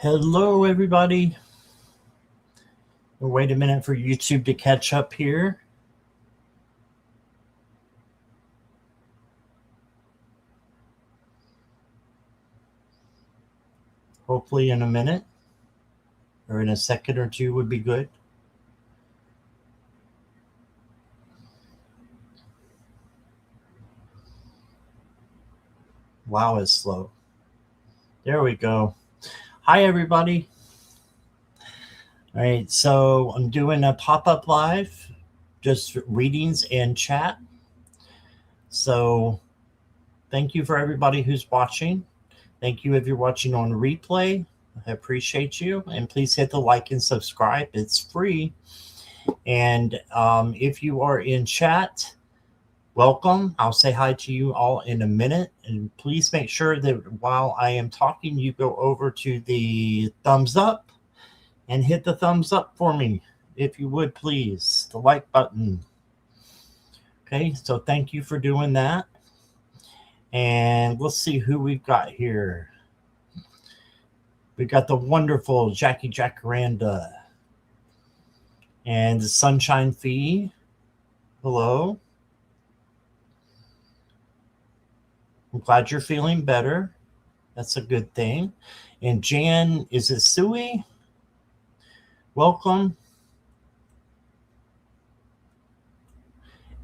Hello, everybody. We'll wait a minute for YouTube to catch up here. Hopefully in a minute or in a second or two would be good. Wow, it's slow. There we go. Hi, everybody. All right, so I'm doing a pop-up live, just readings and chat. So thank you for everybody who's watching. Thank you if you're watching on replay. I appreciate you. And please hit the like and subscribe. It's free. And if you are in chat, welcome. I'll say hi to you all in a minute. And please make sure that while I am talking, you go over to the thumbs up and hit the thumbs up for me, if you would, please. The like button. Okay, so thank you for doing that. And let's see who we've got here. We've got the wonderful Jackie Jacaranda and the Sunshine Fee. Hello. I'm glad you're feeling better. That's a good thing. And Jan, is it Sui? Welcome.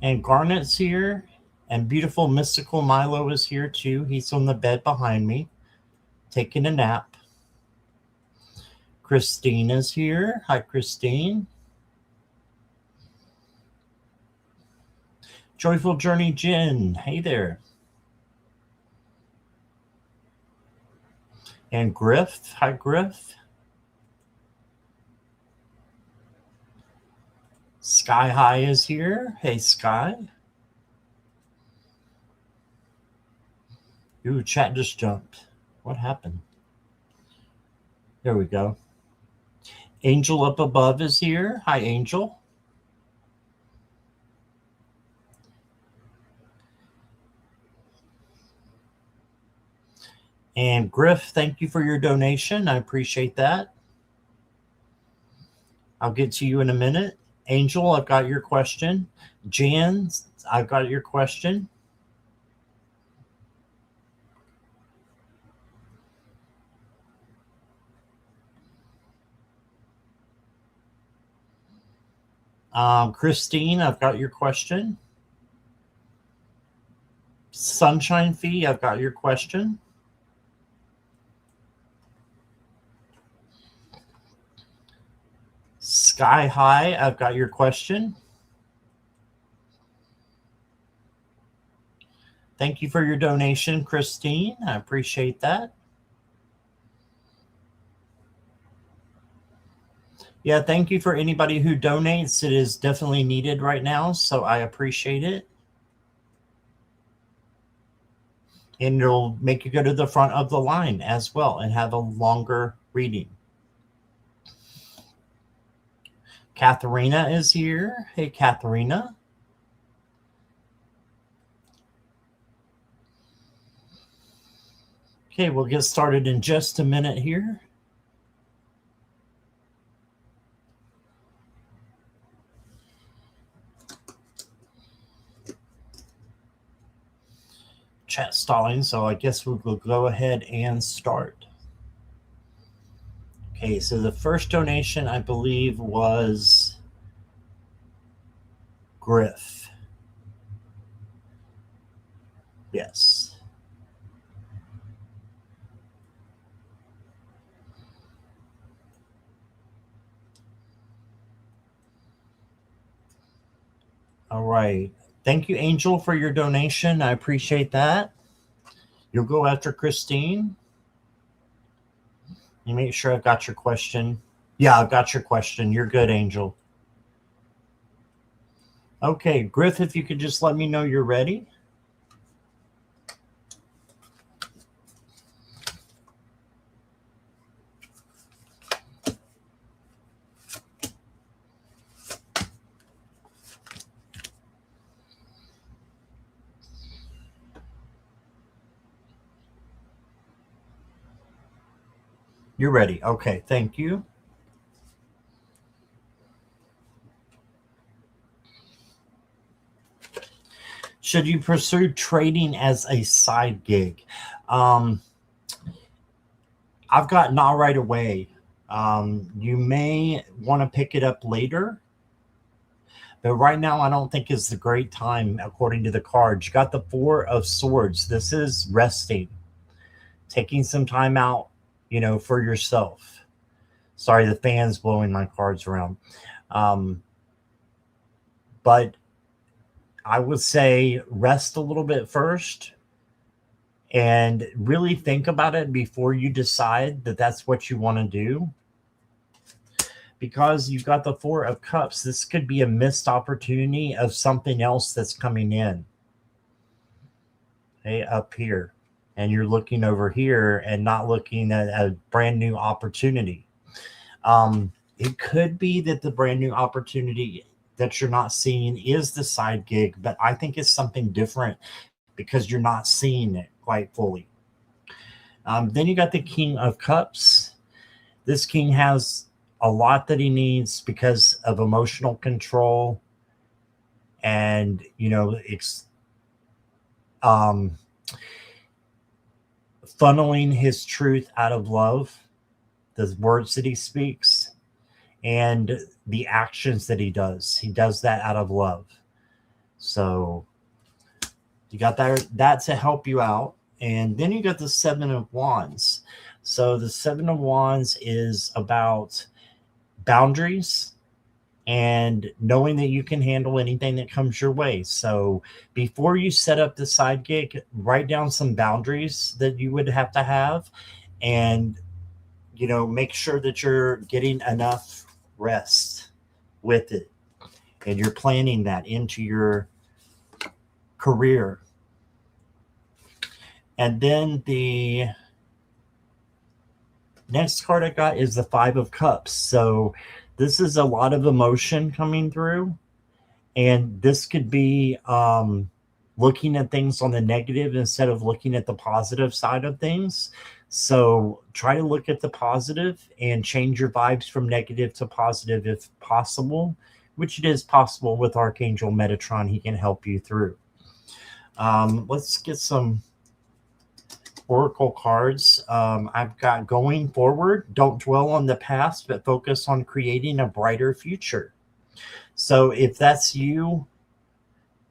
And Garnet's here. And beautiful mystical Milo is here too. He's on the bed behind me, taking a nap. Christine is here. Hi, Christine. Joyful Journey Jen. Hey there. And Griff. Hi, Griff. Sky High is here. Hey, Sky. Ooh, chat just jumped. What happened? There we go. Angel up above is here. Hi, Angel. And Griff, thank you for your donation. I appreciate that. I'll get to you in a minute. Angel, I've got your question. Jan, I've got your question. Christine, I've got your question. Sunshine Fee, I've got your question. Sky High, I've got your question. Thank you for your donation, Christine. I appreciate that. Yeah, thank you for anybody who donates. It is definitely needed right now, so I appreciate it. And it'll make you go to the front of the line as well and have a longer reading. Katharina is here. Hey, Katharina. Okay, we'll get started in just a minute here. Chat stalling, so I guess we'll go ahead and start. Okay, so the first donation, I believe, was Griff. Yes. All right. Thank you, Angel, for your donation. I appreciate that. You'll go after Christine. You make sure I've got your question. Yeah, I've got your question. You're good, Angel. Okay, Griff, if you could just let me know you're ready. You're ready. Okay, thank you. Should you pursue trading as a side gig? Um, I've got not right away. You may want to pick it up later, but right now I don't think is the great time according to the cards. You got the Four of Swords. This is resting, taking some time out, for yourself. Sorry, the fan's blowing my cards around. Um, but I would say rest a little bit first and really think about it before you decide that that's what you want to do. Because you've got the Four of Cups, this could be a missed opportunity of something else that's coming in. Okay, up here. And you're looking over here and not looking at a brand new opportunity. It could be that the brand new opportunity that you're not seeing is the side gig, but I think it's something different because you're not seeing it quite fully. Then you got the King of Cups. This king has a lot that he needs because of emotional control and, funneling his truth out of love, the words that he speaks, and the actions that he does. He does that out of love. So you got that to help you out. And then you got the Seven of Wands. So the Seven of Wands is about boundaries and knowing that you can handle anything that comes your way. So before you set up the side gig, write down some boundaries that you would have to have and, make sure that you're getting enough rest with it. And you're planning that into your career. And then the next card I got is the Five of Cups. So this is a lot of emotion coming through. And this could be looking at things on the negative instead of looking at the positive side of things. So try to look at the positive and change your vibes from negative to positive if possible, which it is possible with Archangel Metatron. He can help you through. Let's get some oracle cards. I've got going forward. Don't dwell on the past, but focus on creating a brighter future. So if that's you,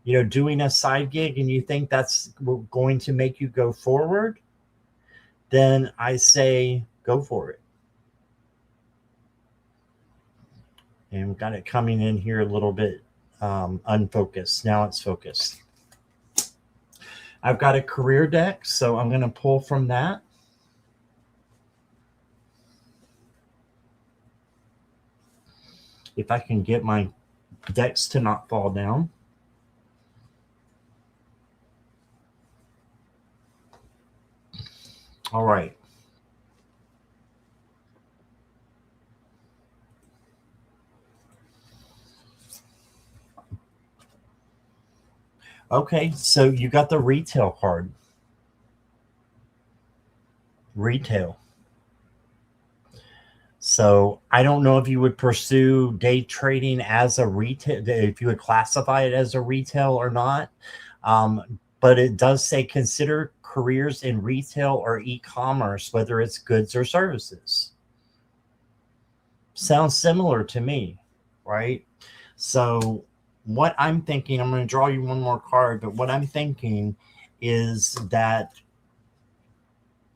doing a side gig and you think that's going to make you go forward, then I say go for it. And we've got it coming in here a little bit unfocused. Now it's focused. I've got a career deck, so I'm going to pull from that. If I can get my decks to not fall down. All right. Okay, so you got the retail card. Retail. So I don't know if you would pursue day trading as a retail, if you would classify it as a retail or not. But it does say consider careers in retail or e-commerce, whether it's goods or services. Sounds similar to me, right? So what I'm thinking, I'm going to draw you one more card, but what I'm thinking is that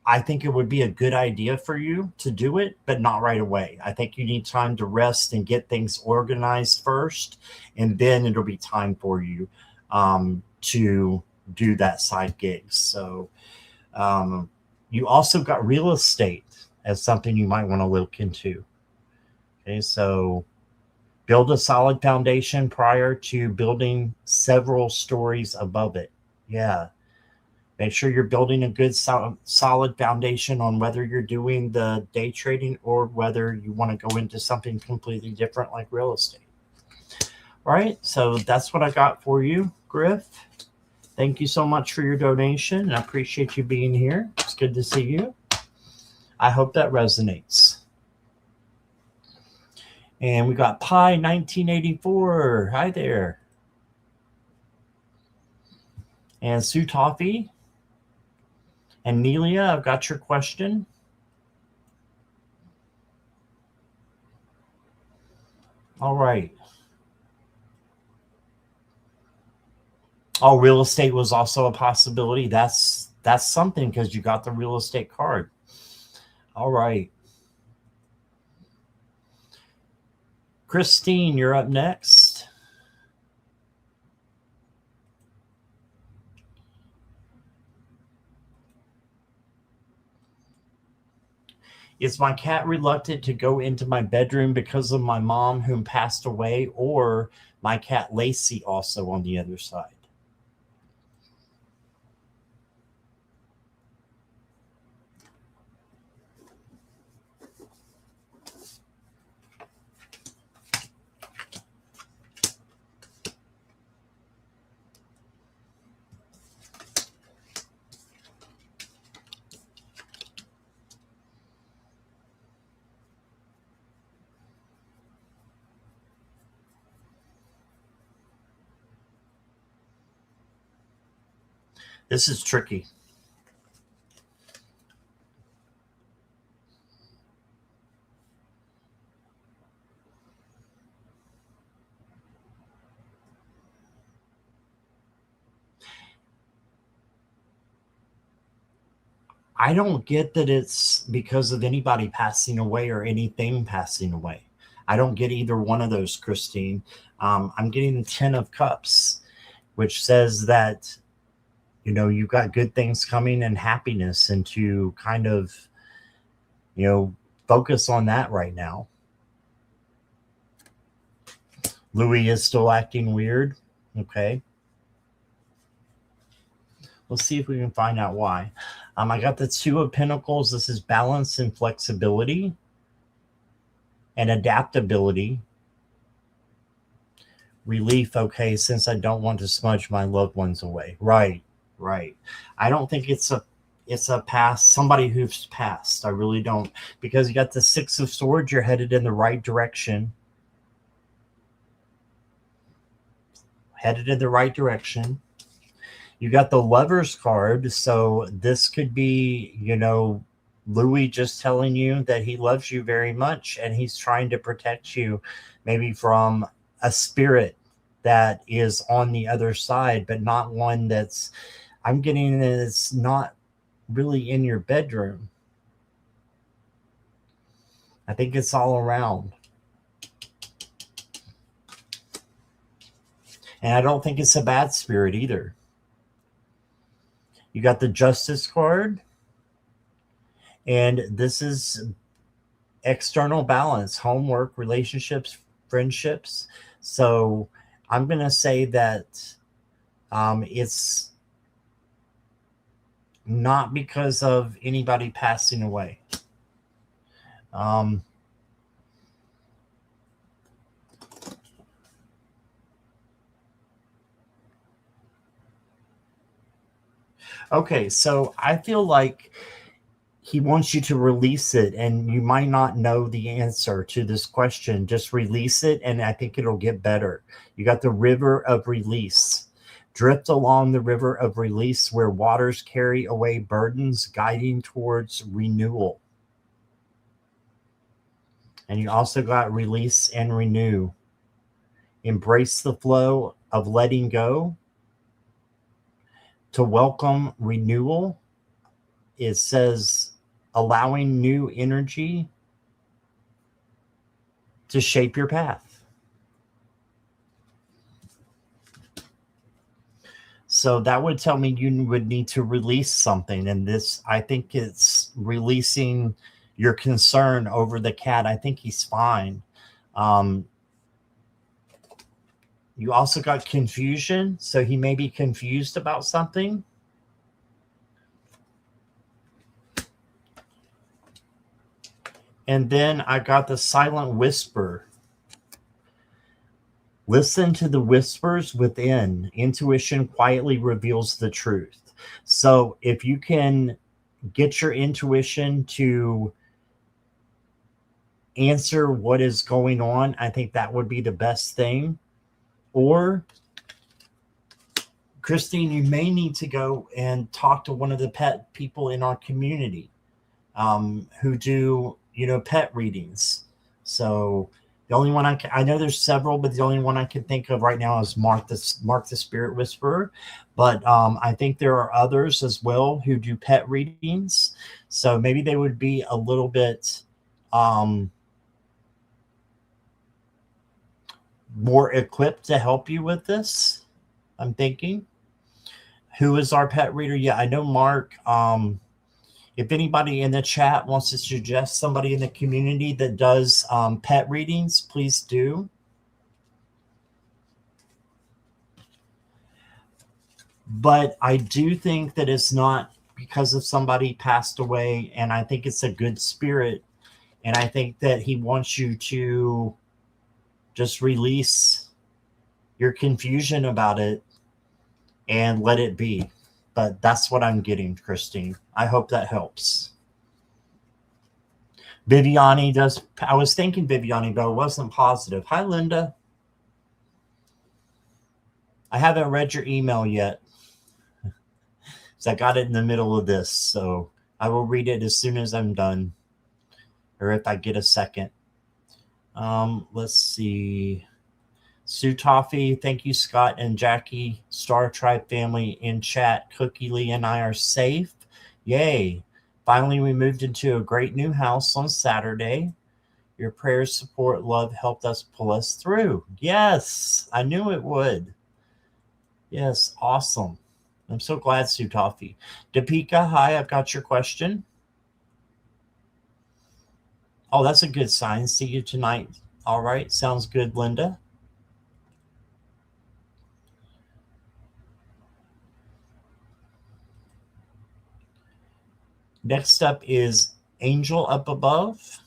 I think it would be a good idea for you to do it, but not right away. I think you need time to rest and get things organized first, and then it'll be time for you to do that side gig. So you also got real estate as something you might want to look into. Okay, so build a solid foundation prior to building several stories above it. Yeah. Make sure you're building a good solid foundation on whether you're doing the day trading or whether you want to go into something completely different like real estate. All right, so that's what I got for you, Griff. Thank you so much for your donation. I appreciate you being here. It's good to see you. I hope that resonates. And we got Pi 1984. Hi there. And Sue Toffee and Nelia, I've got your question. All right. Oh, real estate was also a possibility. That's something because you got the real estate card. All right. Christine, you're up next. Is my cat reluctant to go into my bedroom because of my mom whom passed away, or my cat Lacey also on the other side? This is tricky. I don't get that it's because of anybody passing away or anything passing away. I don't get either one of those, Christine. I'm getting the 10 of Cups, which says that, you know, you've got good things coming and happiness, and to kind of, you know, focus on that right now. Louis is still acting weird. Okay. Let's see if we can find out why. I got the 2 of Pentacles. This is balance and flexibility and adaptability. Relief. Okay, since I don't want to smudge my loved ones away. Right. I don't think it's a past, somebody who's passed. I really don't, because you got the 6 of Swords. You're headed in the right direction. You got the Lover's card, so this could be, you know, Louis just telling you that he loves you very much and he's trying to protect you maybe from a spirit that is on the other side, but not one that's, I'm getting that it's not really in your bedroom. I think it's all around. And I don't think it's a bad spirit either. You got the Justice card. And this is external balance, homework, relationships, friendships. So I'm going to say that it's not because of anybody passing away. Okay, so I feel like he wants you to release it, and you might not know the answer to this question. Just release it, and I think it'll get better. You got the river of release. Drift along the river of release where waters carry away burdens, guiding towards renewal. And you also got release and renew. Embrace the flow of letting go. To welcome renewal, it says allowing new energy to shape your path. So that would tell me you would need to release something. And this, I think it's releasing your concern over the cat. I think he's fine. You also got confusion. So he may be confused about something. And then I got the silent whisper. Listen to the whispers within. Intuition quietly reveals the truth. So if you can get your intuition to answer what is going on, I think that would be the best thing. Or, Christine, you may need to go and talk to one of the pet people in our community who do, pet readings. So the only one I know there's several, but the only one I can think of right now is Mark the Spirit Whisperer. But I think there are others as well who do pet readings. So maybe they would be a little bit more equipped to help you with this. I'm thinking. Who is our pet reader? Yeah, I know Mark. If anybody in the chat wants to suggest somebody in the community that does pet readings, please do. But I do think that it's not because of somebody passed away, and I think it's a good spirit, and I think that he wants you to just release your confusion about it and let it be. But that's what I'm getting, Christine. I hope that helps. Viviani does. I was thinking Viviani, but I wasn't positive. Hi, Linda. I haven't read your email yet. So I got it in the middle of this. So I will read it as soon as I'm done. Or if I get a second. Let's see. Sue Toffee, thank you, Scott and Jackie, Star Tribe family in chat. Cookie Lee and I are safe. Yay. Finally, we moved into a great new house on Saturday. Your prayers, support, love helped us pull us through. Yes, I knew it would. Yes, awesome. I'm so glad, Sue Toffee. Deepika, hi, I've got your question. Oh, that's a good sign. See you tonight. All right, sounds good, Linda. Next up is Angel Up Above.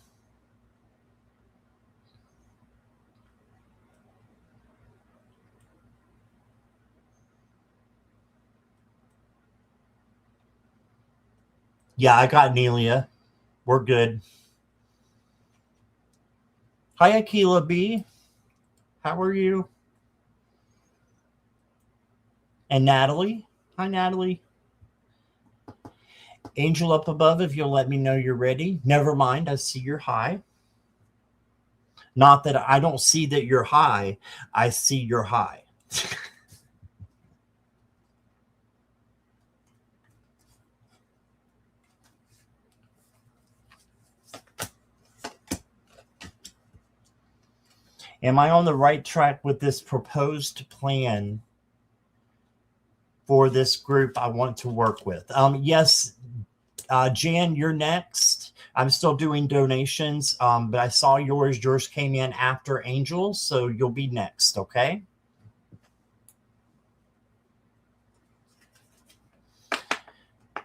Yeah, I got Nelia. We're good. Hi, Akila B. How are you? And Natalie. Hi, Natalie. Angel Up Above, if you'll let me know you're ready. Never mind, I see you're high. Not that I don't see that you're high. I see you're high. Am I on the right track with this proposed plan for this group I want to work with? Yes, Jan, you're next. I'm still doing donations, but I saw yours. Yours came in after Angel, so you'll be next, okay?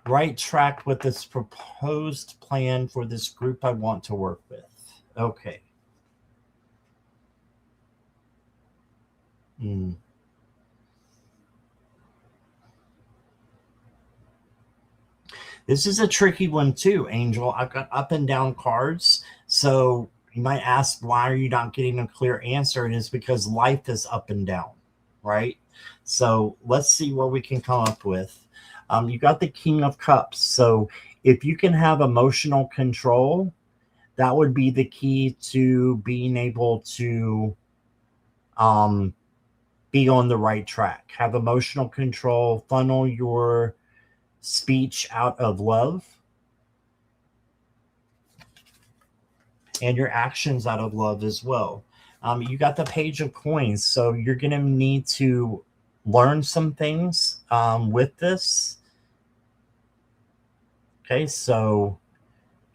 Right track with this proposed plan for this group I want to work with. Okay. This is a tricky one too, Angel. I've got up and down cards. So you might ask, why are you not getting a clear answer? And it's because life is up and down, right? So let's see what we can come up with. You got the King of Cups. So if you can have emotional control, that would be the key to being able to be on the right track. Have emotional control, funnel your speech out of love and your actions out of love as well. You got the Page of Coins, so you're going to need to learn some things with this. Okay, so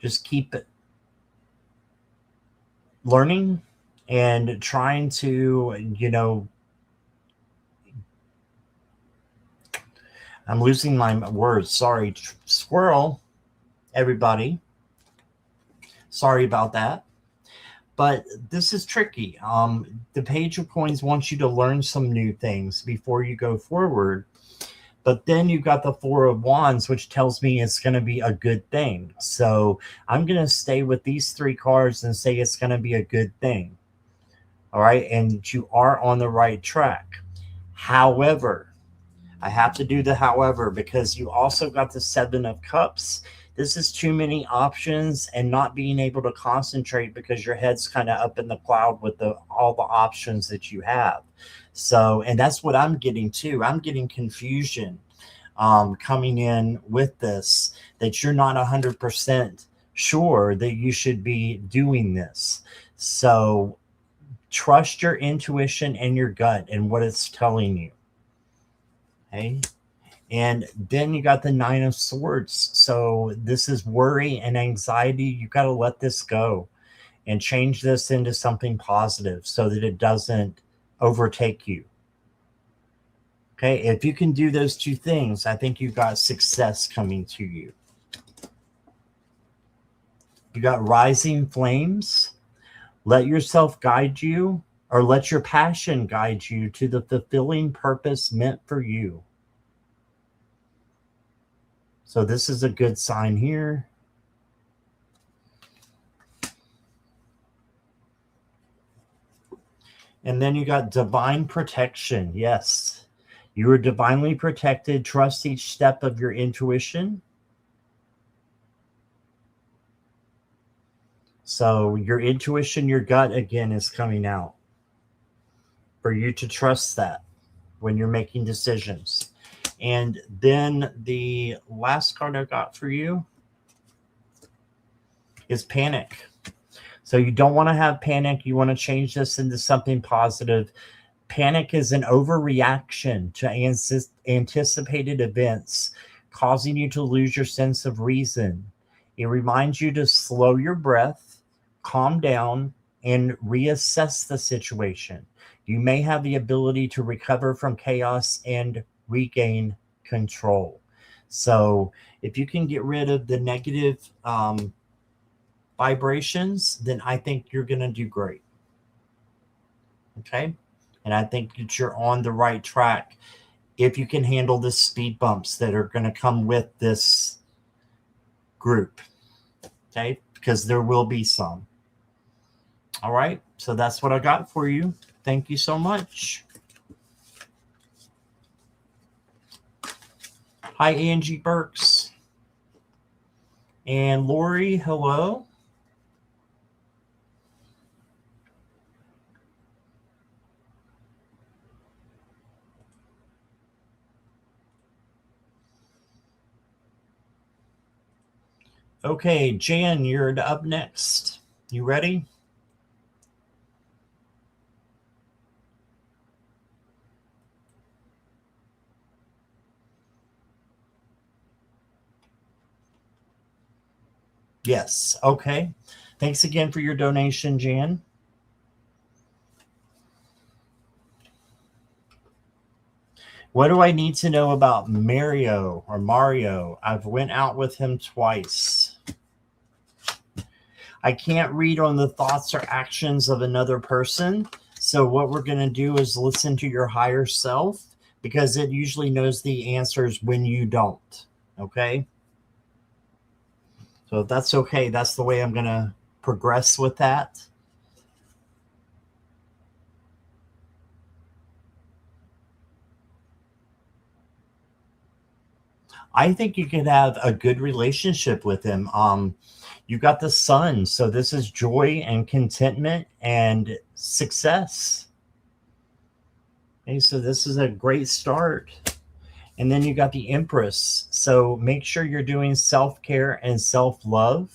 just keep learning and trying to, I'm losing my words. Sorry, squirrel, everybody. Sorry about that. But this is tricky. The Page of Coins wants you to learn some new things before you go forward. But then you've got the Four of Wands, which tells me it's going to be a good thing. So I'm going to stay with these three cards and say it's going to be a good thing. All right. And you are on the right track. However, I have to do the however, because you also got the Seven of Cups. This is too many options and not being able to concentrate because your head's kind of up in the cloud with all the options that you have. So, and that's what I'm getting too. I'm getting confusion coming in with this, that you're not 100% sure that you should be doing this. So trust your intuition and your gut and what it's telling you. Okay. And then you got the Nine of Swords. So this is worry and anxiety. You got to let this go and change this into something positive so that it doesn't overtake you. Okay. If you can do those two things, I think you've got success coming to you. You got rising flames. Let yourself guide you, or let your passion guide you to the fulfilling purpose meant for you. So this is a good sign here. And then you got divine protection. Yes, you are divinely protected. Trust each step of your intuition. So your intuition, your gut, again, is coming out for you to trust that when you're making decisions. And then the last card I got for you is panic. So you don't want to have panic. You want to change this into something positive. Panic is an overreaction to anticipated events, causing you to lose your sense of reason. It reminds you to slow your breath, calm down, and reassess the situation. You may have the ability to recover from chaos and regain control. So if you can get rid of the negative vibrations, then I think you're going to do great. Okay. And I think that you're on the right track if you can handle the speed bumps that are going to come with this group. Okay. Because there will be some. All right. So that's what I got for you. Thank you so much. Hi, Angie Burks. And Lori, hello. Okay, Jan, you're up next. You ready? Yes. Okay. Thanks again for your donation, Jan. What do I need to know about Mario or Mario? I've went out with him twice. I can't read on the thoughts or actions of another person. So what we're going to do is listen to your higher self, because it usually knows the answers when you don't. Okay. So if that's okay, that's the way I'm going to progress with that. I think you could have a good relationship with him. You got the sun, so this is joy and contentment and success. Okay, so this is a great start. And then you got the Empress. So make sure you're doing self-care and self-love,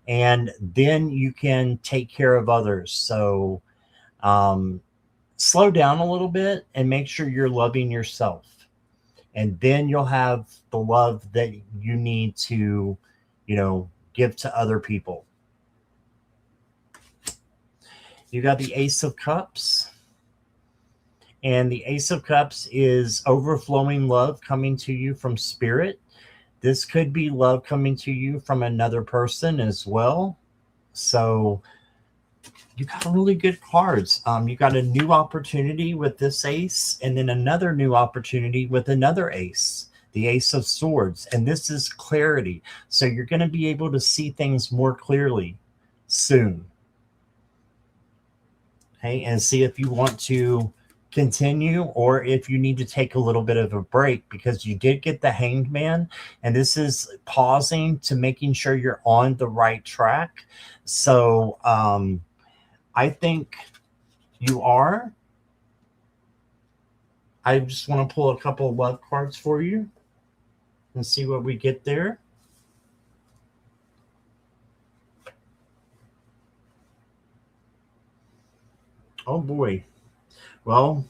and then you can take care of others. So slow down a little bit and make sure you're loving yourself. And then you'll have the love that you need to, give to other people. You got the Ace of Cups. And the Ace of Cups is overflowing love coming to you from spirit. This could be love coming to you from another person as well. So you got really good cards. You got a new opportunity with this ace, and then another new opportunity with another ace, the Ace of Swords. And this is clarity. So you're going to be able to see things more clearly soon. Okay, and see if you want to continue or if you need to take a little bit of a break, because you did get the Hanged Man, and this is pausing to making sure you're on the right track. So I think you are. I just want to pull a couple of love cards for you and see what we get there. Oh boy. Well,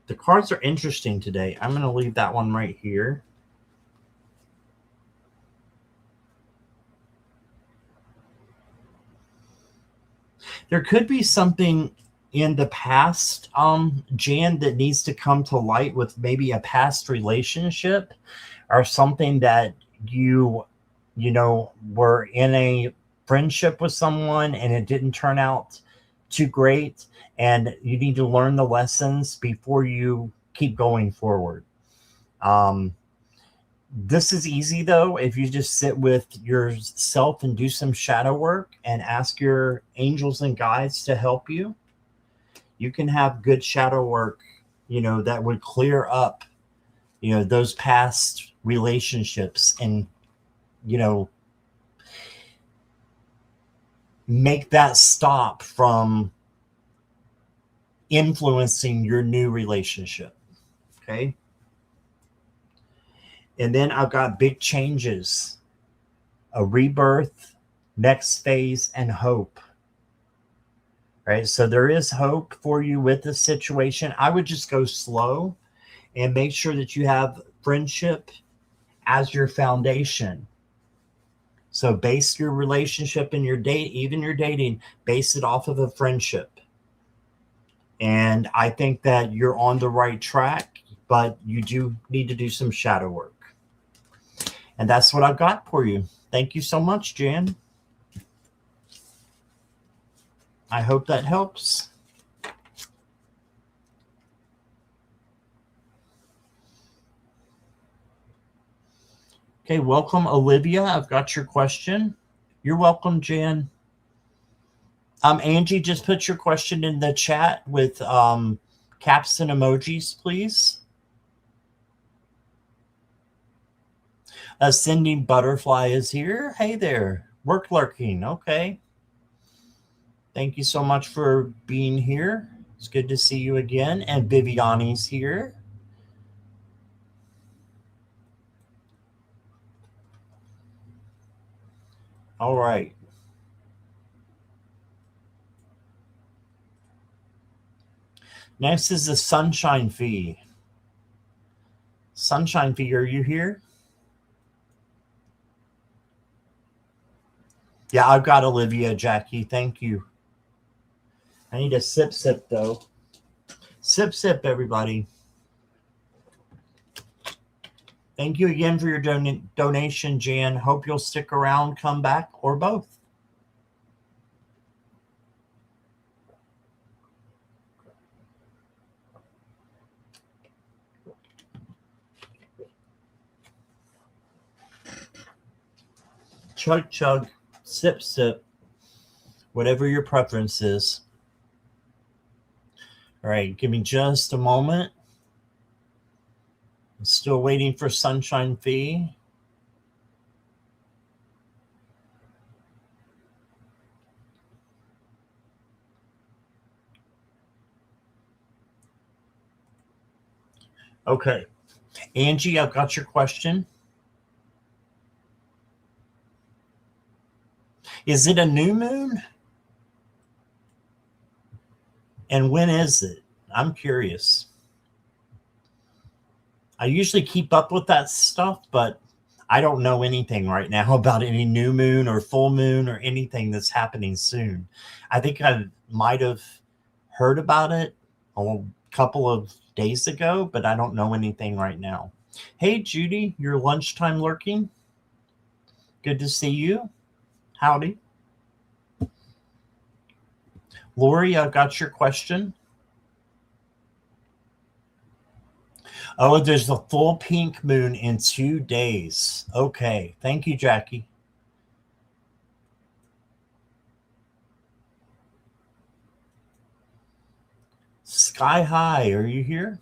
the cards are interesting today. I'm going to leave that one right here. There could be something in the past, Jan, that needs to come to light with maybe a past relationship or something that you know, were in a friendship with someone and it didn't turn out too great, and you need to learn the lessons before you keep going forward. This is easy though if you just sit with yourself and do some shadow work and ask your angels and guides to help you. You can have good shadow work, you know, that would clear up, you know, those past relationships and, you know, make that stop from influencing your new relationship. Okay. And then I've got big changes, a rebirth, next phase, and hope. Right. So there is hope for you with this situation. I would just go slow and make sure that you have friendship as your foundation. So base your relationship and your date, even your dating, base it off of a friendship. And I think that you're on the right track, but you do need to do some shadow work. And that's what I've got for you. Thank you so much, Jan. I hope that helps. Okay, welcome, Olivia. I've got your question. You're welcome, Jan. Angie, just put your question in the chat with caps and emojis, please. Ascending Butterfly is here. Hey there. Work lurking. Okay. Thank you so much for being here. It's good to see you again. And Viviani's here. All right. Next is the Sunshine Fee. Sunshine Fee, are you here? Yeah, I've got Olivia, Jackie. Thank you. I need a sip, though. Sip, everybody. Thank you again for your donation, Jan. Hope you'll stick around, come back, or both. Chug, chug, sip, whatever your preference is. All right, give me just a moment. I'm still waiting for Sunshine Fee. Okay. Angie, I've got your question. Is it a new moon? And when is it? I'm curious. I usually keep up with that stuff, but I don't know anything right now about any new moon or full moon or anything that's happening soon. I think I might have heard about it a couple of days ago, but I don't know anything right now. Hey, Judy, your lunchtime lurking. Good to see you. Howdy. Lori, I got your question. Oh, there's a full pink moon in 2 days. Okay. Thank you, Jackie. Sky High, are you here?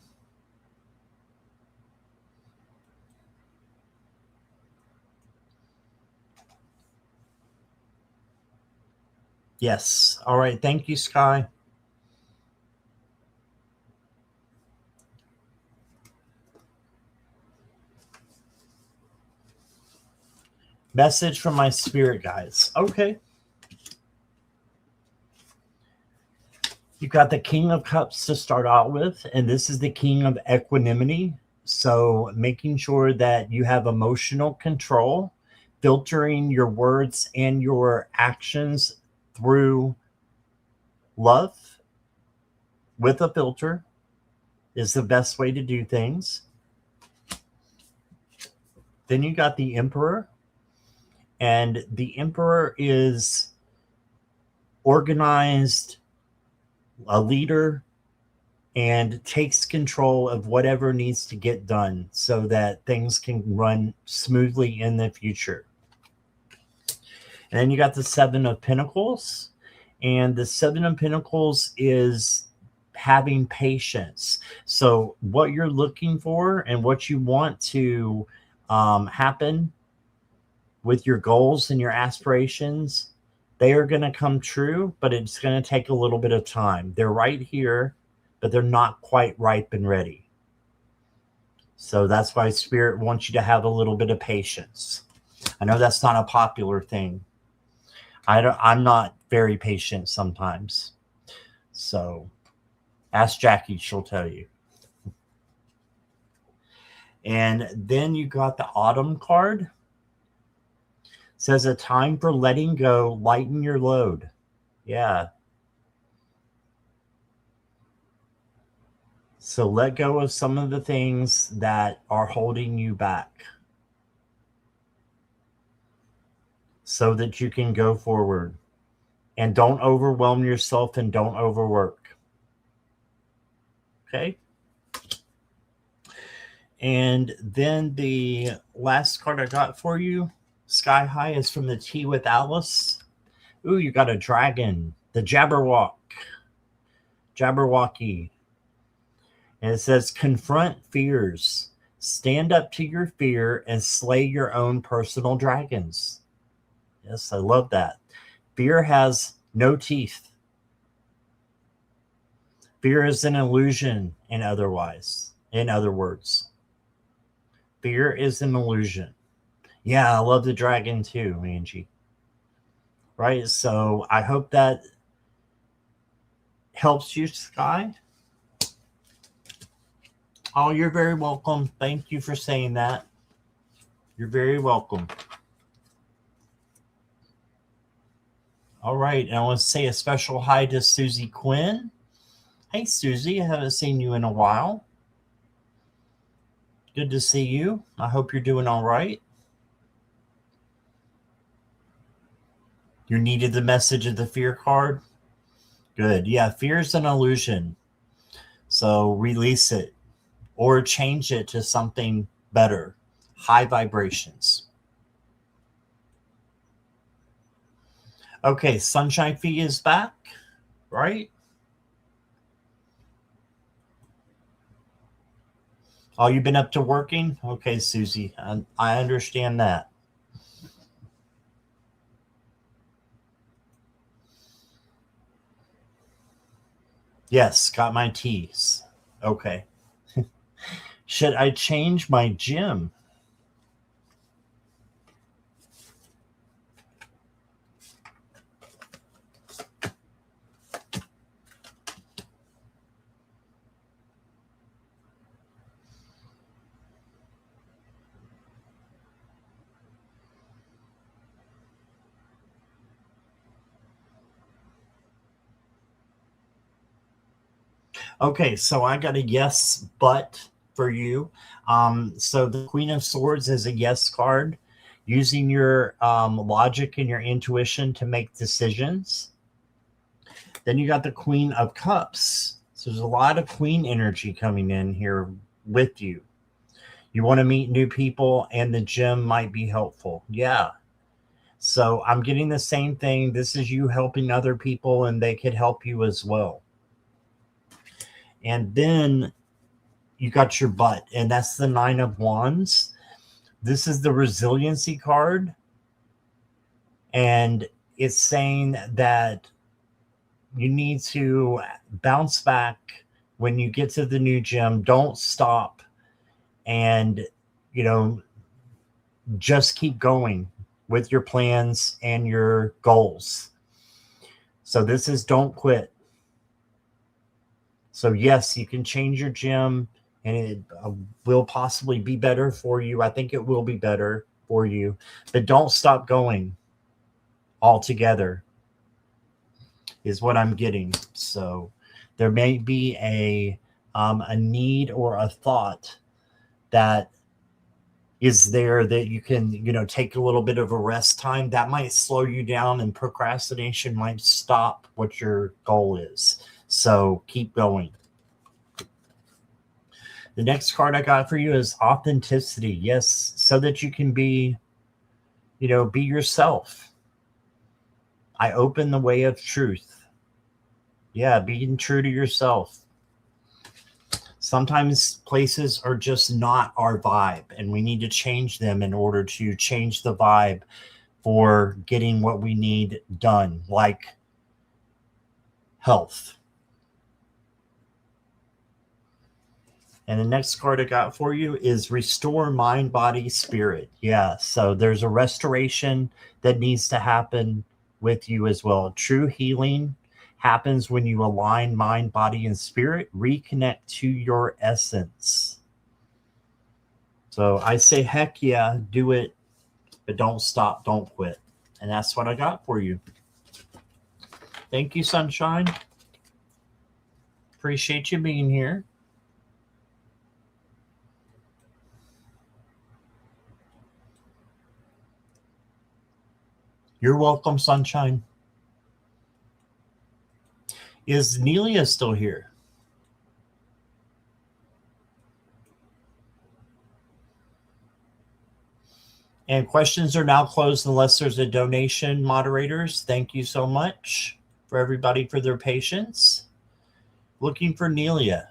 Yes. All right. Thank you, Sky. Message from my spirit guides. Okay. You've got the King of Cups to start out with, and this is the King of Equanimity. So making sure that you have emotional control, filtering your words and your actions through love with a filter is the best way to do things. Then you got the Emperor, and the Emperor is organized, a leader, and takes control of whatever needs to get done so that things can run smoothly in the future. And then you got the Seven of Pentacles, and the Seven of Pentacles is having patience. So what you're looking for and what you want to happen with your goals and your aspirations, they are going to come true, but it's going to take a little bit of time. They're right here, but they're not quite ripe and ready. So that's why Spirit wants you to have a little bit of patience. I know that's not a popular thing. I'm not very patient sometimes. So ask Jackie, she'll tell you. And then you got the Autumn card. It says a time for letting go, lighten your load. Yeah. So let go of some of the things that are holding you back so that you can go forward. And don't overwhelm yourself and don't overwork. Okay? And then the last card I got for you, Sky High, is from the Tea with Alice. Ooh, you got a dragon, the Jabberwocky. And it says, confront fears. Stand up to your fear and slay your own personal dragons. Yes, I love that. Fear has no teeth. Fear is an illusion, in other words. Fear is an illusion. Yeah, I love the dragon too, Angie. Right? So I hope that helps you, Sky. Oh, you're very welcome. Thank you for saying that. You're very welcome. All right. And I want to say a special hi to Susie Quinn. Hey, Susie. I haven't seen you in a while. Good to see you. I hope you're doing all right. You needed the message of the fear card? Good. Yeah, fear is an illusion. So release it or change it to something better. High vibrations. Okay, Sunshine Fee is back, right? Oh, you've been up to working? Okay, Susie, I understand that. Yes, got my teas. Okay. Should I change my gym? Okay, so I got a yes, but for you. So the Queen of Swords is a yes card, using your logic and your intuition to make decisions. Then you got the Queen of Cups. So there's a lot of Queen energy coming in here with you. You want to meet new people, and the gym might be helpful. Yeah. So I'm getting the same thing. This is you helping other people, and they could help you as well. And then you got your butt, and that's the Nine of Wands. This is the resiliency card. And it's saying that you need to bounce back when you get to the new gym. Don't stop, and just keep going with your plans and your goals. So this is don't quit. So yes, you can change your gym, and it will possibly be better for you. I think it will be better for you, but don't stop going altogether is what I'm getting. So there may be a need or a thought that is there that you can, take a little bit of a rest time. That might slow you down, and procrastination might stop what your goal is. So keep going. The next card I got for you is authenticity. Yes, so that you can be yourself. I open the way of truth. Yeah, being true to yourself. Sometimes places are just not our vibe, and we need to change them in order to change the vibe for getting what we need done, like health. And the next card I got for you is restore mind, body, spirit. Yeah, so there's a restoration that needs to happen with you as well. True healing happens when you align mind, body, and spirit, reconnect to your essence. So I say, heck yeah, do it, but don't stop, don't quit. And that's what I got for you. Thank you, Sunshine. Appreciate you being here. You're welcome, Sunshine. Is Nelia still here? And questions are now closed unless there's a donation, moderators. Thank you so much for everybody for their patience. Looking for Nelia.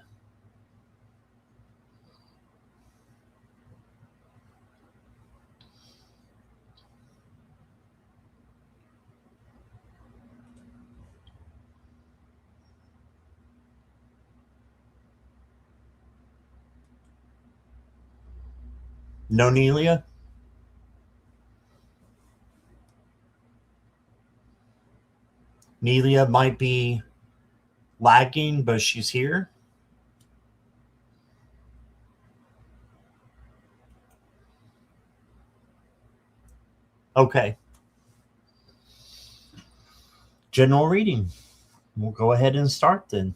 No Nelia? Nelia might be lagging, but she's here. Okay. General reading. We'll go ahead and start then.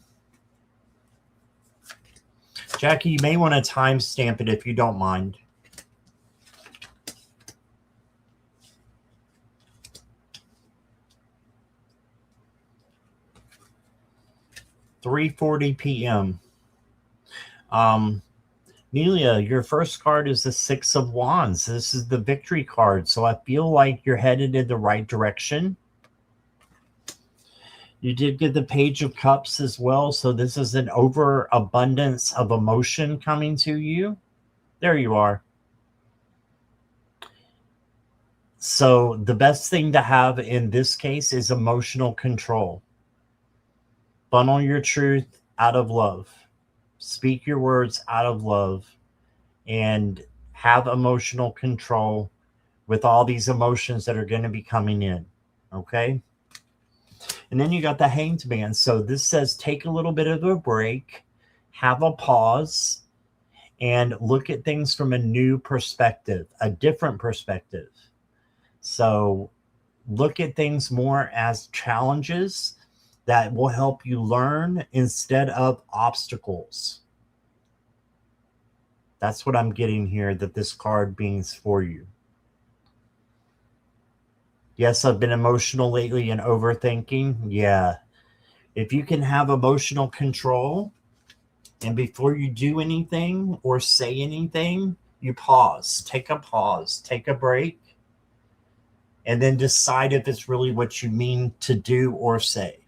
Jackie, you may want to timestamp it if you don't mind. (3:40 p.m.) Nelia, your first card is the Six of Wands. This is the victory card. So I feel like you're headed in the right direction. You did get the Page of Cups as well. So this is an overabundance of emotion coming to you. There you are. So the best thing to have in this case is emotional control. Funnel your truth out of love. Speak your words out of love, and have emotional control with all these emotions that are going to be coming in. Okay. And then you got the Hanged Man. So this says take a little bit of a break, have a pause, and look at things from a new perspective, a different perspective. So look at things more as challenges that will help you learn instead of obstacles. That's what I'm getting here, that this card means for you. Yes, I've been emotional lately and overthinking. Yeah. If you can have emotional control, and before you do anything or say anything, you pause, take a break, and then decide if it's really what you mean to do or say.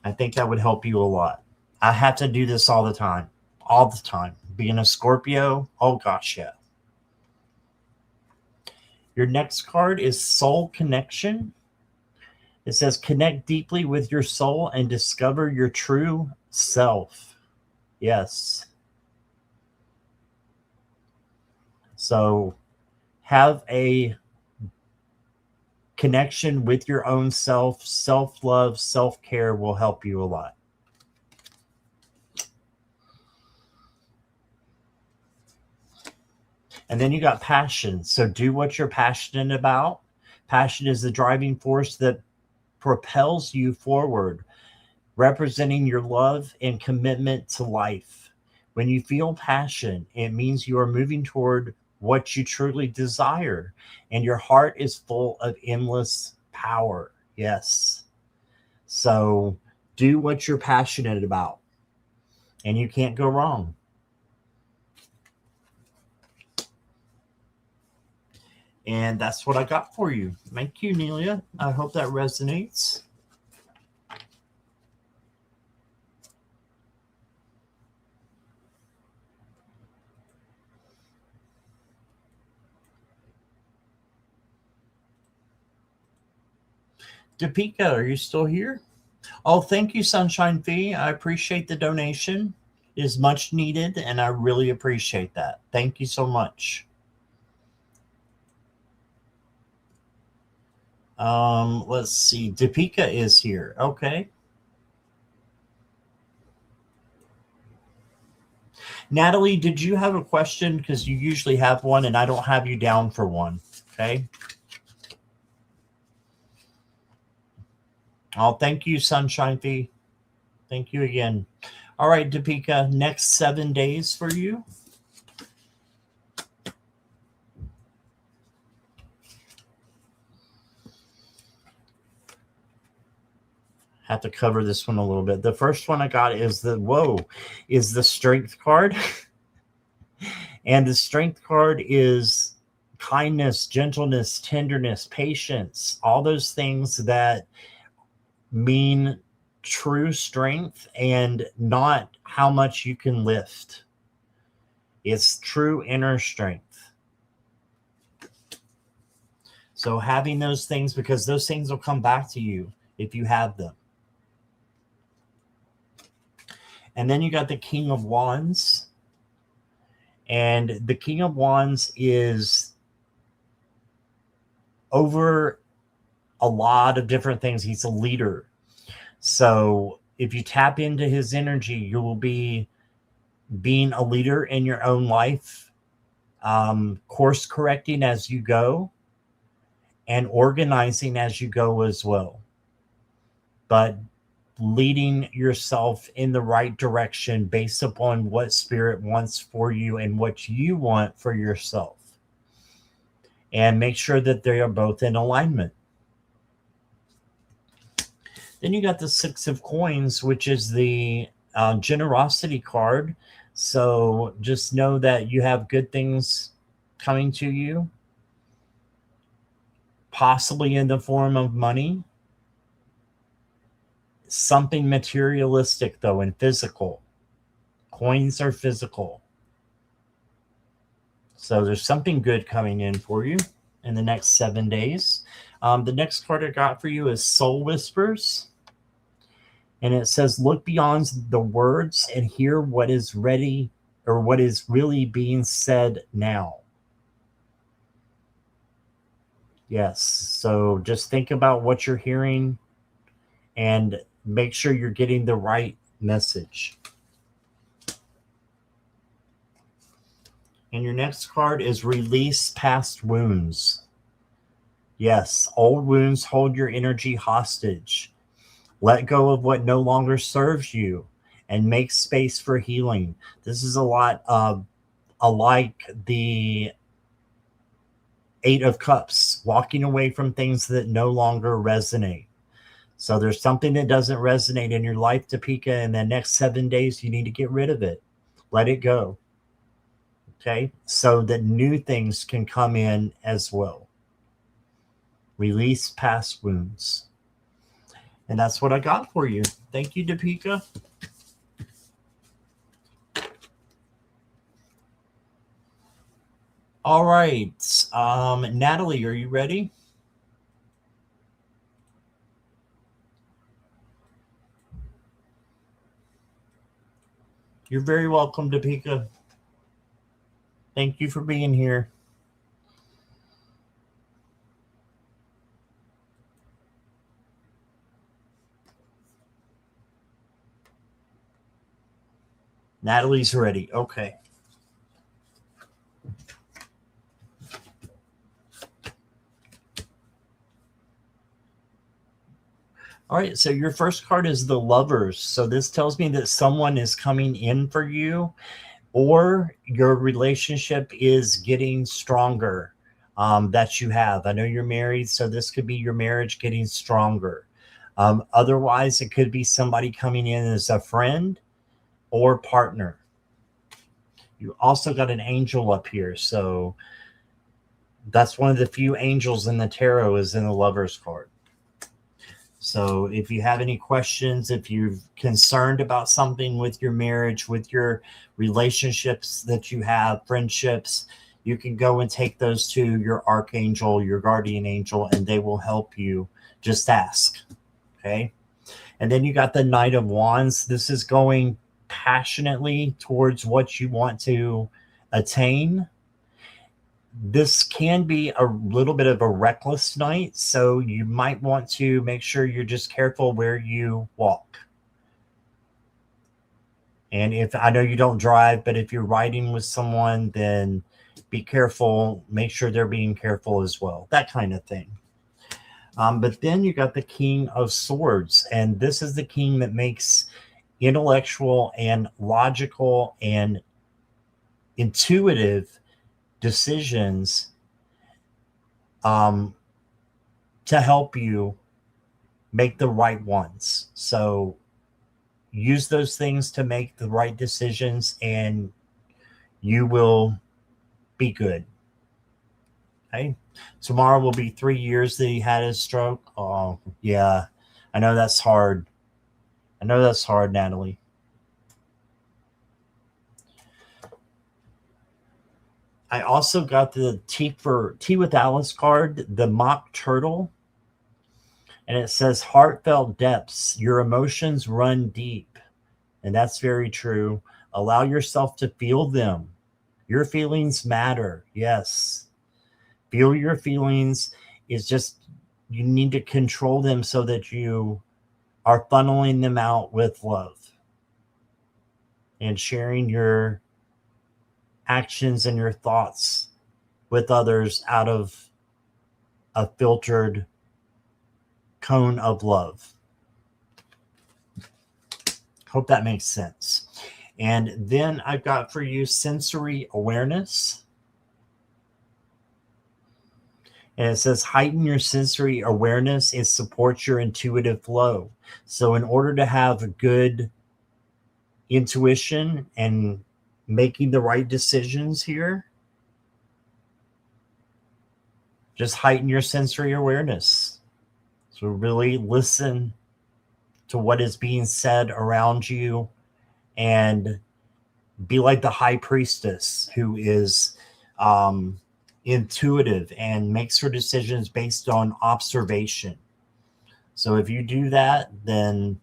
I think that would help you a lot. I have to do this all the time. All the time. Being a Scorpio, oh gosh, yeah. Your next card is Soul Connection. It says connect deeply with your soul and discover your true self. Yes. So have a connection with your own self. Self-love, self-care will help you a lot. And then you got passion. So do what you're passionate about. Passion is the driving force that propels you forward, representing your love and commitment to life. When you feel passion, it means you are moving toward what you truly desire, and your heart is full of endless power. Yes. So do what you're passionate about, and you can't go wrong. And that's what I got for you. Thank you, Nelia. I hope that resonates. Deepika, are you still here? Oh, thank you, Sunshine Fee. I appreciate the donation. It is much needed, and I really appreciate that. Thank you so much. Let's see. Deepika is here. Okay. Natalie, did you have a question? Because you usually have one, and I don't have you down for one. Okay. Oh, thank you, Sunshine Fee. Thank you again. All right, Deepika, next 7 days for you. Have to cover this one a little bit. The first one I got is the Strength card. And the Strength card is kindness, gentleness, tenderness, patience, all those things that mean true strength and not how much you can lift. It's true inner strength. So having those things, because those things will come back to you if you have them. And then you got the King of Wands. And the King of Wands is over a lot of different things. He's a leader. So if you tap into his energy, you will be being a leader in your own life, course correcting as you go, and organizing as you go as well. But leading yourself in the right direction based upon what Spirit wants for you and what you want for yourself. And make sure that they are both in alignment. Then you got the Six of Coins, which is the generosity card. So just know that you have good things coming to you, possibly in the form of money. Something materialistic, though, and physical. Coins are physical. So there's something good coming in for you in the next 7 days. The next card I got for you is Soul Whispers. And it says, look beyond the words and hear what is ready or what is really being said now. Yes. So just think about what you're hearing and make sure you're getting the right message. And your next card is Release Past Wounds. Yes, old wounds hold your energy hostage. Let go of what no longer serves you and make space for healing. This is a lot like the Eight of Cups, walking away from things that no longer resonate. So there's something that doesn't resonate in your life, Topeka, in the next 7 days. You need to get rid of it. Let it go. Okay? So that new things can come in as well. Release past wounds. And that's what I got for you. Thank you, Topeka. All right. Natalie, are you ready? You're very welcome, Topeka. Thank you for being here. Natalie's ready. Okay. All right, so your first card is the Lovers. So this tells me that someone is coming in for you, or your relationship is getting stronger that you have. I know you're married, so this could be your marriage getting stronger. Otherwise, it could be somebody coming in as a friend or partner. You also got an angel up here, so that's one of the few angels in the tarot is in the Lovers card. So if you have any questions, if you're concerned about something with your marriage, with your relationships that you have, friendships, you can go and take those to your archangel, your guardian angel, and they will help you. Just ask. Okay. And then you got the Knight of Wands. This is going passionately towards what you want to attain. This can be a little bit of a reckless night, so you might want to make sure you're just careful where you walk. And if I know you don't drive, but if you're riding with someone, then be careful. Make sure they're being careful as well. That kind of thing. But then you got the King of Swords, and this is the king that makes intellectual and logical and intuitive decisions to help you make the right ones. So use those things to make the right decisions and you will be good. Okay. Tomorrow will be 3 years that he had his stroke. Oh, yeah. I know that's hard. I know that's hard, Natalie. I also got the Tea with Alice card, the Mock Turtle. And it says heartfelt depths. Your emotions run deep. And that's very true. Allow yourself to feel them. Your feelings matter. Yes. Feel your feelings. It's just you need to control them so that you are funneling them out with love and sharing your actions and your thoughts with others out of a filtered cone of love. Hope that makes sense. And then I've got for you sensory awareness. And it says heighten your sensory awareness. It supports your intuitive flow. So in order to have good intuition and making the right decisions here, just heighten your sensory awareness. So really listen to what is being said around you and be like the high priestess who is intuitive and makes her decisions based on observation. So if you do that, then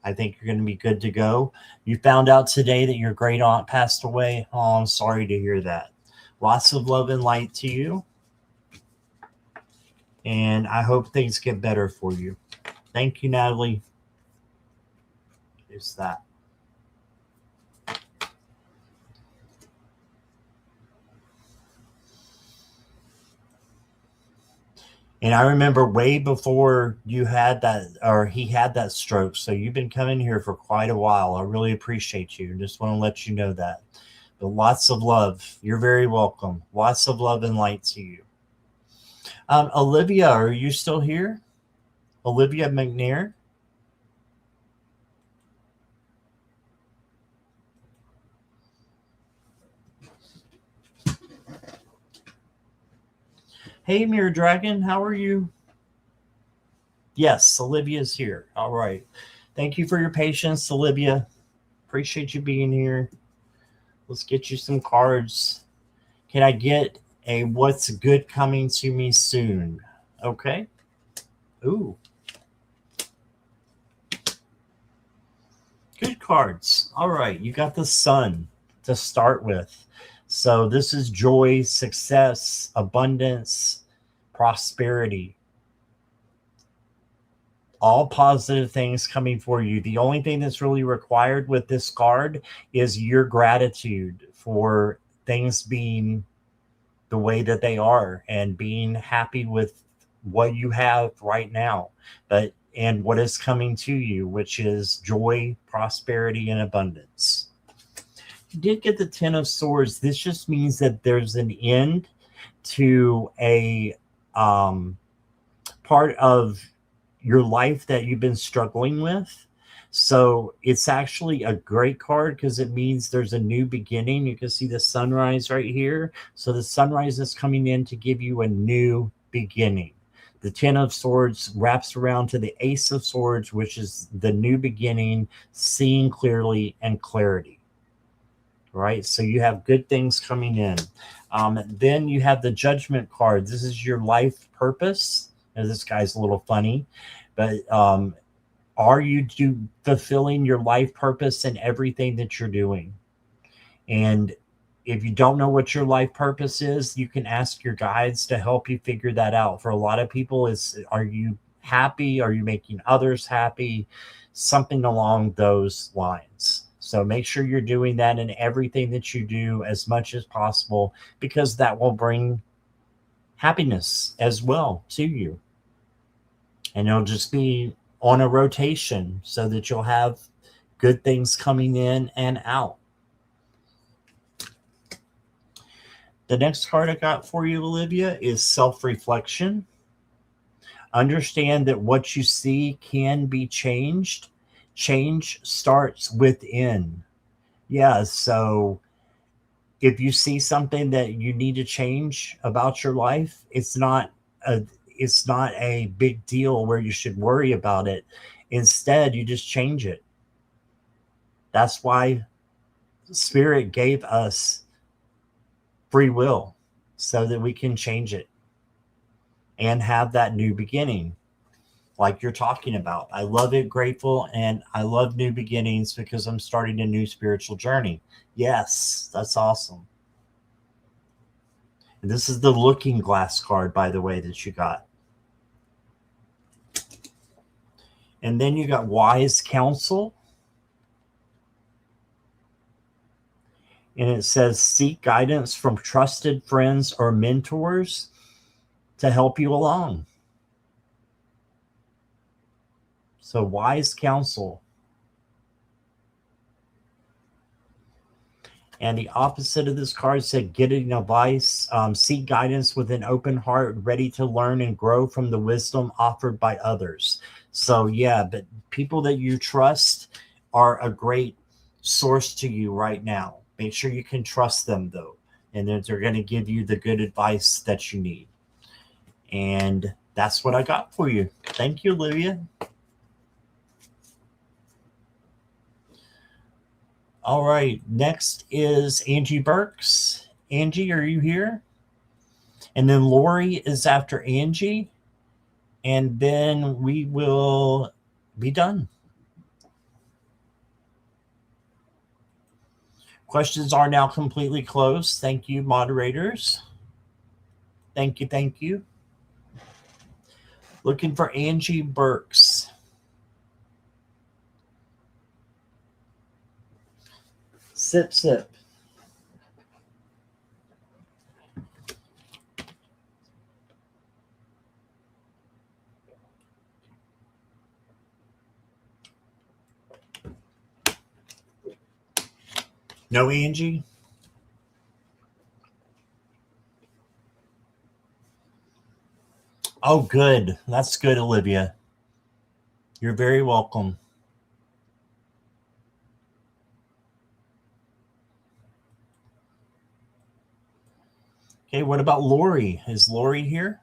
I think you're going to be good to go. You found out today that your great aunt passed away. Oh, I'm sorry to hear that. Lots of love and light to you. And I hope things get better for you. Thank you, Natalie. Is that. And I remember way before you had that, or he had that stroke. So you've been coming here for quite a while. I really appreciate you. Just want to let you know that. But lots of love. You're very welcome. Lots of love and light to you. Olivia, are you still here? Olivia McNair. Hey, Mirror Dragon, how are you? Yes, Olivia's here. All right. Thank you for your patience, Olivia. Appreciate you being here. Let's get you some cards. Can I get a what's good coming to me soon? Okay. Ooh. Good cards. All right. You got the Sun to start with. So this is joy, success, abundance, prosperity. All positive things coming for you. The only thing that's really required with this card is your gratitude for things being the way that they are and being happy with what you have right now, and what is coming to you, which is joy, prosperity, and abundance. You did get the Ten of Swords. This just means that there's an end to a part of your life that you've been struggling with. So it's actually a great card because it means there's a new beginning. You can see the sunrise right here. So the sunrise is coming in to give you a new beginning. The Ten of Swords wraps around to the Ace of Swords, which is the new beginning, seeing clearly and clarity. Right? So you have good things coming in. Then you have the Judgment card. This is your life purpose. Now, this guy's a little funny, but are you fulfilling your life purpose in everything that you're doing? And if you don't know what your life purpose is, you can ask your guides to help you figure that out. For a lot of people, are you happy? Are you making others happy? Something along those lines. So make sure you're doing that in everything that you do as much as possible, because that will bring happiness as well to you. And it'll just be on a rotation so that you'll have good things coming in and out. The next card I got for you, Olivia, is self-reflection. Understand that what you see can be changed. Change starts within. Yeah, so if you see something that you need to change about your life, it's not a big deal where you should worry about it. Instead, you just change it. That's why Spirit gave us free will, so that we can change it and have that new beginning like you're talking about. I love it, grateful, and I love new beginnings because I'm starting a new spiritual journey. Yes, that's awesome. And this is the Looking Glass card, by the way, that you got. And then you got Wise Counsel. And it says, seek guidance from trusted friends or mentors to help you along. So Wise Counsel. And the opposite of this card said, getting advice, seek guidance with an open heart, ready to learn and grow from the wisdom offered by others. So yeah, but people that you trust are a great source to you right now. Make sure you can trust them, though, and that they're going to give you the good advice that you need. And that's what I got for you. Thank you, Olivia. All right, next is Angie Burks. Angie, are you here? And then Lori is after Angie. And then we will be done. Questions are now completely closed. Thank you, moderators. Thank you, thank you. Looking for Angie Burks. Sip, sip. No, Angie? Oh, good. That's good, Olivia. You're very welcome. Okay, what about Lori? Is Lori here?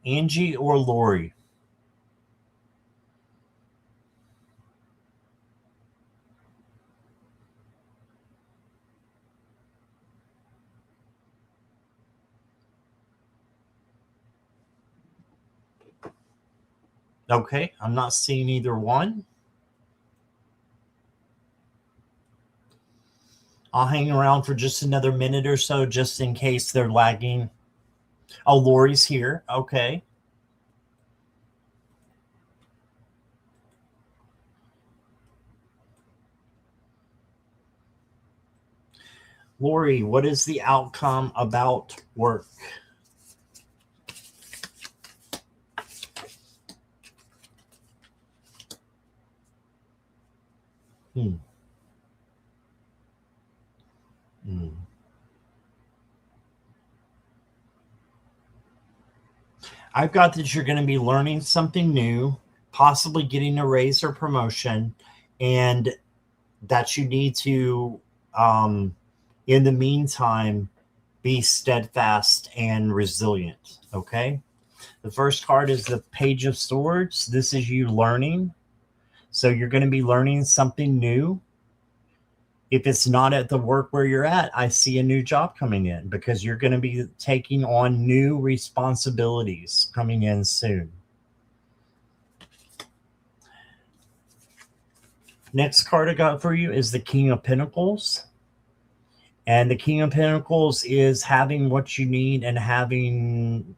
Angie or Lori? Okay, I'm not seeing either one. I'll hang around for just another minute or so just in case they're lagging. Oh, Lori's here. Okay. Lori, what is the outcome about work? Hmm. I've got that you're going to be learning something new, possibly getting a raise or promotion, and that you need to, in the meantime, be steadfast and resilient. Okay. The first card is the Page of Swords. This is you learning. So you're going to be learning something new. If it's not at the work where you're at, I see a new job coming in because you're going to be taking on new responsibilities coming in soon. Next card I got for you is the King of Pentacles. And the King of Pentacles is having what you need and having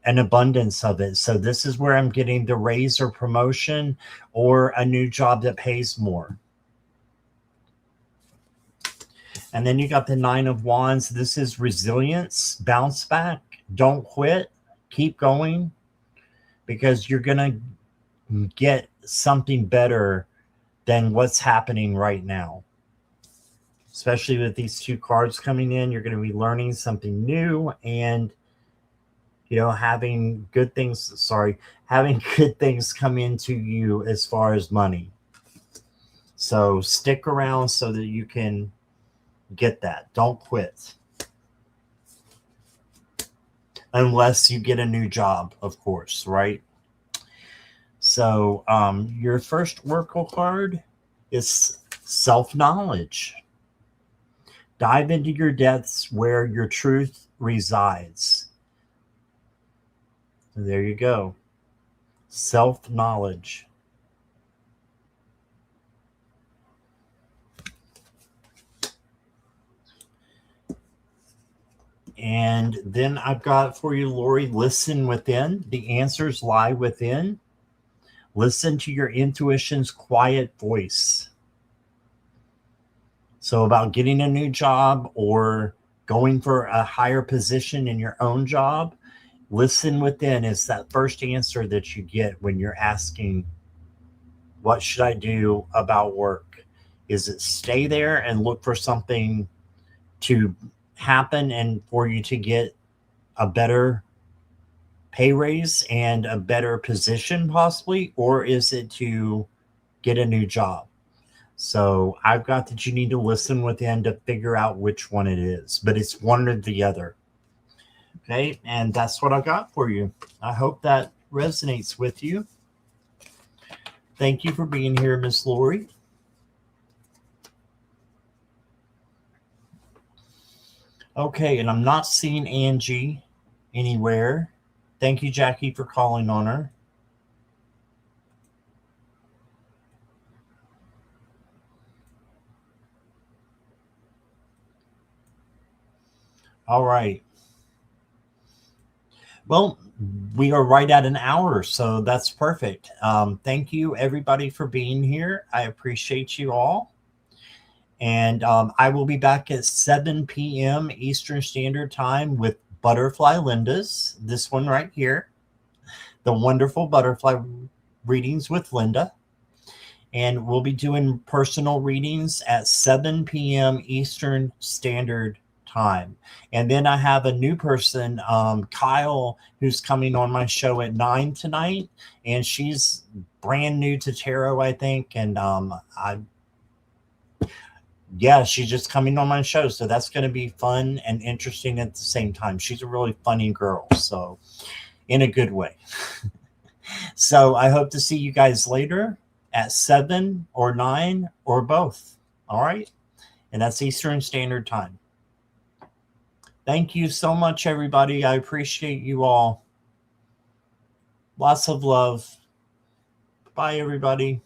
an abundance of it. So this is where I'm getting the raise or promotion or a new job that pays more. And then you got the Nine of Wands. This is resilience, bounce back, don't quit, keep going, because you're going to get something better than what's happening right now. Especially with these two cards coming in, you're going to be learning something new and, you know, having good things come into you as far as money. So stick around so that you can get that. Don't quit. Unless you get a new job, of course, right? So your first oracle card is self-knowledge. Dive into your depths where your truth resides. So there you go. Self-knowledge. And then I've got for you, Lori, listen within. The answers lie within. Listen to your intuition's quiet voice. So about getting a new job or going for a higher position in your own job, listen within is that first answer that you get when you're asking, what should I do about work? Is it stay there and look for something to happen and for you to get a better pay raise and a better position possibly, or is it to get a new job? So I've got that you need to listen within to figure out which one it is, but it's one or the other. Okay, and that's what I got for you. I hope that resonates with you. Thank you for being here, Miss Lori. Okay, and I'm not seeing Angie anywhere. Thank you, Jackie, for calling on her. All right. Well, we are right at an hour, so that's perfect. Thank you, everybody, for being here. I appreciate you all. And I will be back at 7 p.m. Eastern Standard Time with Butterfly Linda's, this one right here. the Wonderful Butterfly Readings with Linda. And we'll be doing personal readings at 7 p.m. Eastern Standard Time. And then I have a new person, Kyle, who's coming on my show at 9 tonight. And she's brand new to tarot, I think. And she's just coming on my show. So that's going to be fun and interesting at the same time. She's a really funny girl. So in a good way. So I hope to see you guys later at 7 or 9 or both. All right. And that's Eastern Standard Time. Thank you so much, everybody. I appreciate you all. Lots of love. Bye, everybody.